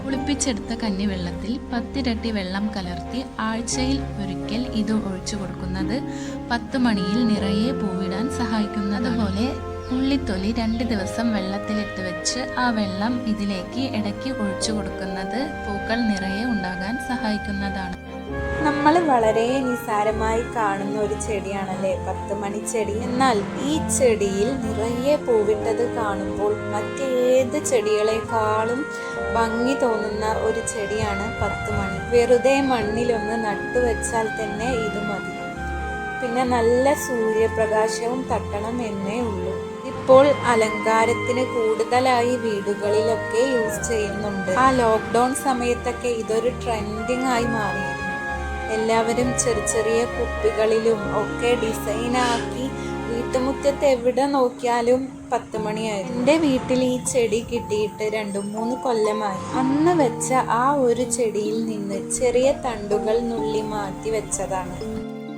പുളിപ്പിച്ചെടുത്ത കഞ്ഞിവെള്ളത്തിൽ 10 ഇരട്ടി വെള്ളം കലർത്തി ആഴ്ചയിൽ ഒരിക്കൽ ഇത് ഒഴിച്ചു കൊടുക്കുന്നത് 10 മണിയിൽ നിറയെ പൂവിടാൻ സഹായിക്കുന്നത്. അതുപോലെ ഉള്ളിത്തൊലി 2 ദിവസം വെള്ളത്തിലിട്ട് വെച്ച് ആ വെള്ളം ഇതിലേക്ക് ഇടയ്ക്ക് ഒഴിച്ചു കൊടുക്കുന്നത് പൂക്കൾ നിറയെ ഉണ്ടാകാൻ സഹായിക്കുന്നതാണ്. നമ്മൾ വളരെ നിസ്സാരമായി കാണുന്ന ഒരു ചെടിയാണല്ലേ 10 മണി ചെടി. എന്നാൽ ഈ ചെടിയിൽ നിറയെ പൂവിട്ടത് കാണുമ്പോൾ മറ്റേത് ചെടികളെക്കാളും ഭംഗി തോന്നുന്ന ഒരു ചെടിയാണ് 10 മണി. വെറുതെ മണ്ണിലൊന്ന് നട്ടുവെച്ചാൽ തന്നെ ഇത് മതി. പിന്നെ നല്ല സൂര്യപ്രകാശവും തട്ടണം എന്നേ ഉള്ളൂ. ഇപ്പോൾ അലങ്കാരത്തിന് കൂടുതലായി വീടുകളിലൊക്കെ യൂസ് ചെയ്യുന്നുണ്ട്. ആ ലോക്ക്ഡൗൺ സമയത്തൊക്കെ ഇതൊരു ട്രെൻഡിങ് ആയി മാറിയിരുന്നു. എല്ലാവരും ചെറിയ കുപ്പികളിലും ഒക്കെ ഡിസൈനാക്കി വീട്ടുമുറ്റത്ത് എവിടെ നോക്കിയാലും 10 മണിയായിരുന്നു. എൻ്റെ വീട്ടിൽ ഈ ചെടി കിട്ടിയിട്ട് 2-3 കൊല്ലമായി. അന്ന് വെച്ച ആ ഒരു ചെടിയിൽ നിന്ന് ചെറിയ തണ്ടുകൾ നുള്ളി മാറ്റി വെച്ചതാണ്.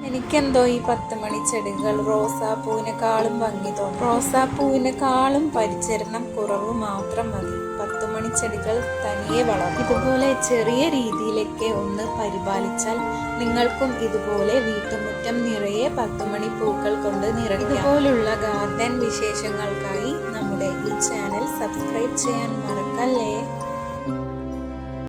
എനിക്കെന്തോ ഈ 10 മണി ചെടികൾ റോസാപ്പൂവിനെക്കാളും ഭംഗി തോന്നും. റോസാപ്പൂവിനെക്കാളും പരിചരണം കുറവ് മാത്രം മതി. 10 മണി ചെടികൾ തനിയെ വളരും. ഇതുപോലെ ചെറിയ രീതിയിലൊക്കെ ഒന്ന് പരിപാലിച്ചാൽ നിങ്ങൾക്കും ഇതുപോലെ വീട്ടുമുറ്റം നിറയെ 10 മണി പൂക്കൾ കൊണ്ട് നിറയ്ക്കാം. ഇതുപോലുള്ള ഗാർഡൻ വിശേഷങ്ങൾക്കായി നമ്മുടെ ഈ ചാനൽ സബ്സ്ക്രൈബ് ചെയ്യാൻ മറക്കല്ലേ.